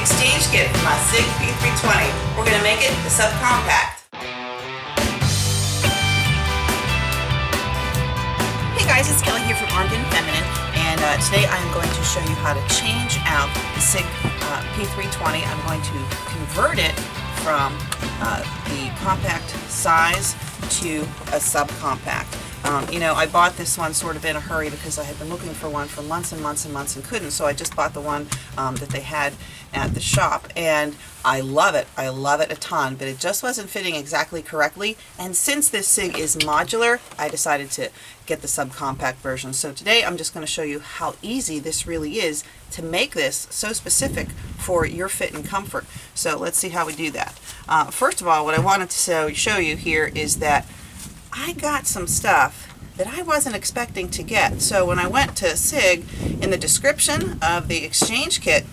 exchange kit for my SIG P320. We're going to make it the subcompact. Hey guys, it's Kelly here from Armed and Feminine, and today I'm going to show you how to change out the SIG P320. I'm going to convert it from the compact size to a subcompact. You know, I bought this one sort of in a hurry because I had been looking for one for months and months and months and couldn't, so I just bought the one that they had at the shop, and I love it. I love it a ton, but it just wasn't fitting exactly correctly, and since this SIG is modular, I decided to get the subcompact version. So today I'm just going to show you how easy this really is to make this so specific for your fit and comfort. So let's see how we do that. First of all, what I wanted to show you here is that I got some stuff that I wasn't expecting to get. So when I went to SIG, in the description of the exchange kit,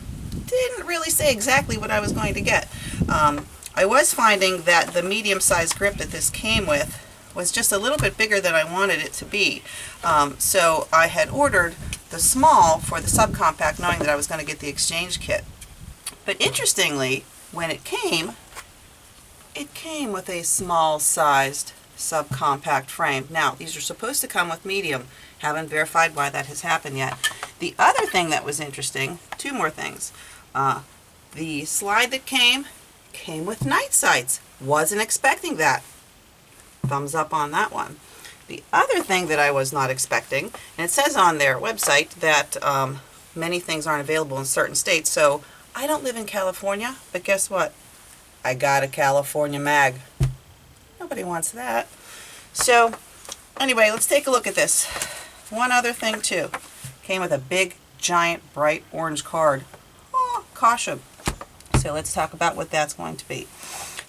didn't really say exactly what I was going to get. I was finding that the medium-sized grip that this came with was just a little bit bigger than I wanted it to be. So I had ordered the small for the subcompact, knowing that I was going to get the exchange kit. But interestingly, when it came with a small-sized subcompact frame. Now, these are supposed to come with medium. Haven't verified why that has happened yet. The other thing that was interesting, two more things. The slide that came with night sights. Wasn't expecting that. Thumbs up on that one. The other thing that I was not expecting, and it says on their website that many things aren't available in certain states, so I don't live in California, but guess what? I got a California mag. Nobody wants that. So anyway, let's take a look at this. One other thing too. Came with a big, giant, bright orange card. Oh, caution. So let's talk about what that's going to be.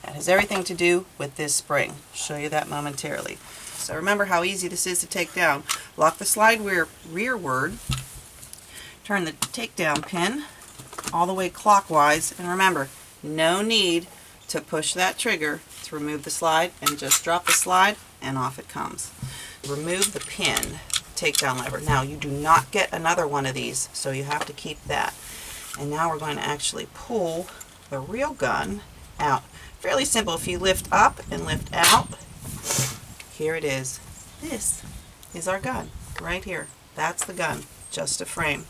That has everything to do with this spring. I'll show you that momentarily. So remember how easy this is to take down. Lock the slide rearward. Turn the takedown pin all the way clockwise. And remember, no need to push that trigger to remove the slide, and just drop the slide and off it comes. Remove the pin, takedown lever. Now you do not get another one of these, so you have to keep that. And now we're going to actually pull the real gun out. Fairly simple. If you lift up and lift out, here it is. This is our gun right here. That's the gun, just a frame.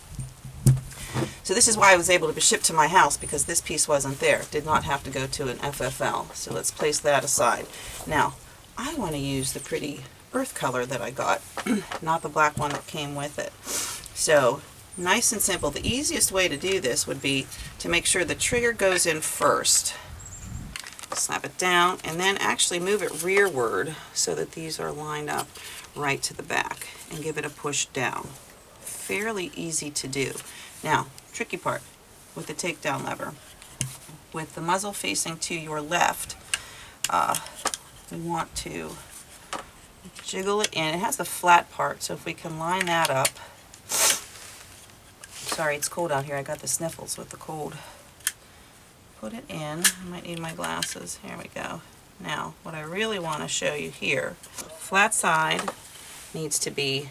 So this is why I was able to be shipped to my house, because this piece wasn't there. Did not have to go to an FFL. So let's place that aside. Now, I want to use the pretty earth color that I got, not the black one that came with it. So, nice and simple. The easiest way to do this would be to make sure the trigger goes in first. Snap it down, and then actually move it rearward so that these are lined up right to the back, and give it a push down. Fairly easy to do. Now, tricky part with the takedown lever. With the muzzle facing to your left, we want to jiggle it in. It has the flat part, so if we can line that up. Sorry, it's cold out here. I got the sniffles with the cold. Put it in. I might need my glasses. Here we go. Now, what I really want to show you here, flat side needs to be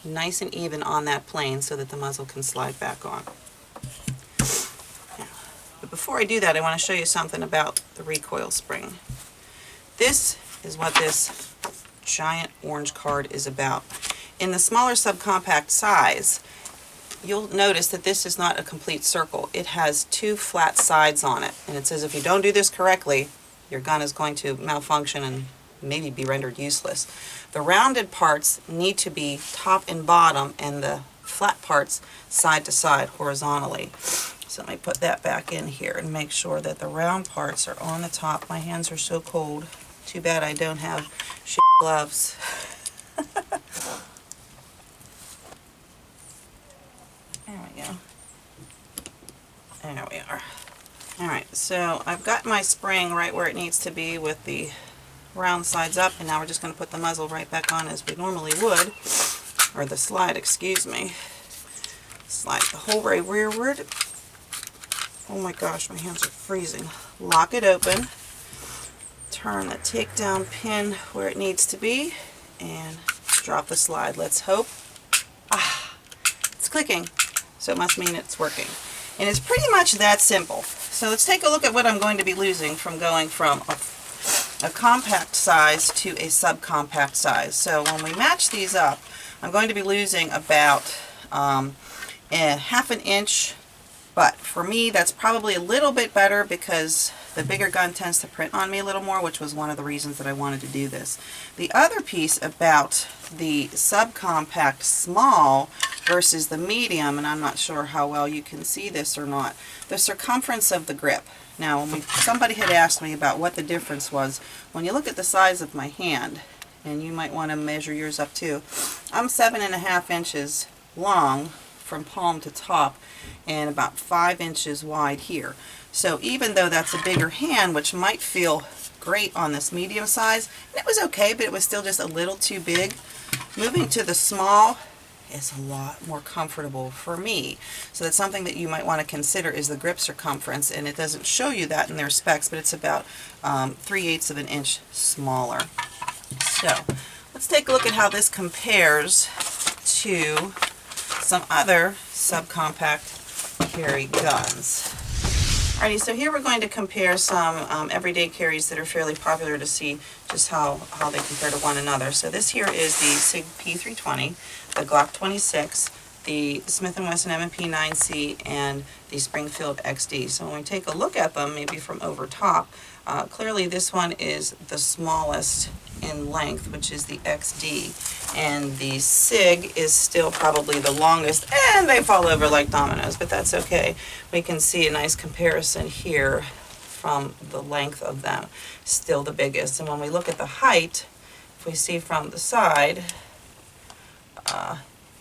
nice and even on that plane so that the muzzle can slide back on. Now, but before I do that, I want to show you something about the recoil spring. This is what this giant orange card is about. In the smaller subcompact size, you'll notice that this is not a complete circle. It has two flat sides on it, and it says if you don't do this correctly, your gun is going to malfunction and maybe be rendered useless. The rounded parts need to be top and bottom, and the flat parts side to side horizontally. So let me put that back in here and make sure that the round parts are on the top. My hands are so cold. Too bad I don't have gloves. There we go. There we are. Alright, so I've got my spring right where it needs to be with the round sides up, and now we're just going to put the muzzle right back on as we normally would, or the slide, excuse me. Slide the whole way rearward. Oh my gosh, my hands are freezing. Lock it open. Turn the takedown pin where it needs to be, and drop the slide. Let's hope. It's clicking, so it must mean it's working. And it's pretty much that simple. So let's take a look at what I'm going to be losing from going from a compact size to a subcompact size. So when we match these up, I'm going to be losing about half an inch, but for me that's probably a little bit better because the bigger gun tends to print on me a little more, which was one of the reasons that I wanted to do this. The other piece about the subcompact small versus the medium, and I'm not sure how well you can see this or not, the circumference of the grip. Now, somebody had asked me about what the difference was. When you look at the size of my hand, and you might want to measure yours up too, I'm 7.5 inches long from palm to top and about 5 inches wide here. So even though that's a bigger hand, which might feel great on this medium size, and it was okay, but it was still just a little too big, moving to the small is a lot more comfortable for me. So that's something that you might want to consider is the grip circumference, and it doesn't show you that in their specs, but it's about 3/8 of an inch smaller. So let's take a look at how this compares to some other subcompact carry guns. Alrighty, so here we're going to compare some everyday carries that are fairly popular to see just how they compare to one another. So this here is the SIG P320, the Glock 26, the Smith & Wesson M&P 9C, and the Springfield XD. So when we take a look at them, maybe from over top, clearly this one is the smallest in length, which is the XD, and the SIG is still probably the longest, and they fall over like dominoes, but that's okay. We can see a nice comparison here from the length of them, still the biggest. And when we look at the height, if we see from the side,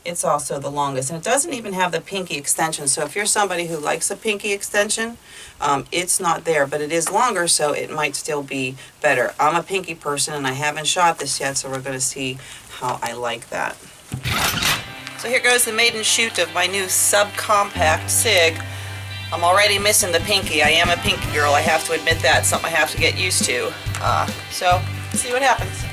it's also the longest, and it doesn't even have the pinky extension. So if you're somebody who likes a pinky extension, it's not there, but it is longer, so it might still be better. I'm a pinky person and I haven't shot this yet, so we're going to see how I like that. So here goes the maiden shoot of my new subcompact SIG. I'm already missing the pinky. I am a pinky girl, I have to admit that. It's something I have to get used to. So let's see what happens.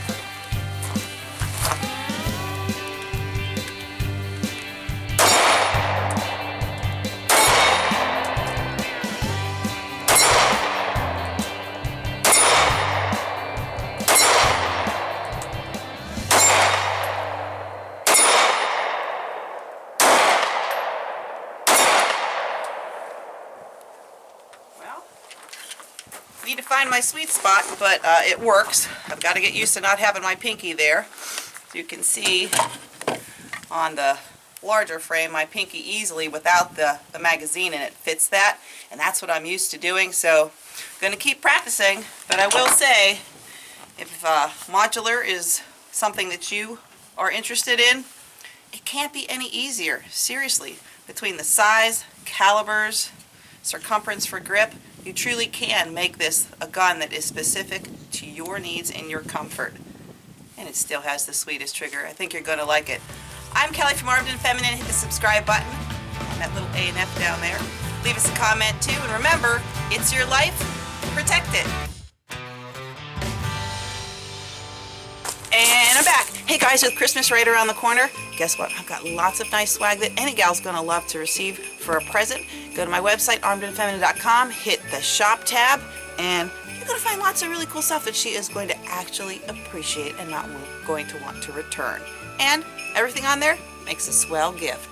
Need to find my sweet spot, but it works. I've got to get used to not having my pinky there. So you can see on the larger frame my pinky easily without the magazine in it fits that, and that's what I'm used to doing. So I'm going to keep practicing, but I will say if modular is something that you are interested in, it can't be any easier. Seriously, between the size, calibers, circumference for grip, you truly can make this a gun that is specific to your needs and your comfort. And it still has the sweetest trigger. I think you're going to like it. I'm Kelly from Armed and Feminine. Hit the subscribe button and that little A and F down there. Leave us a comment too. And remember, it's your life. Protect it. And I'm back. Hey guys, with Christmas right around the corner, guess what? I've got lots of nice swag that any gal's gonna love to receive for a present. Go to my website, armedandfeminine.com, hit the shop tab, and you're gonna find lots of really cool stuff that she is going to actually appreciate and not going to want to return. And everything on there makes a swell gift.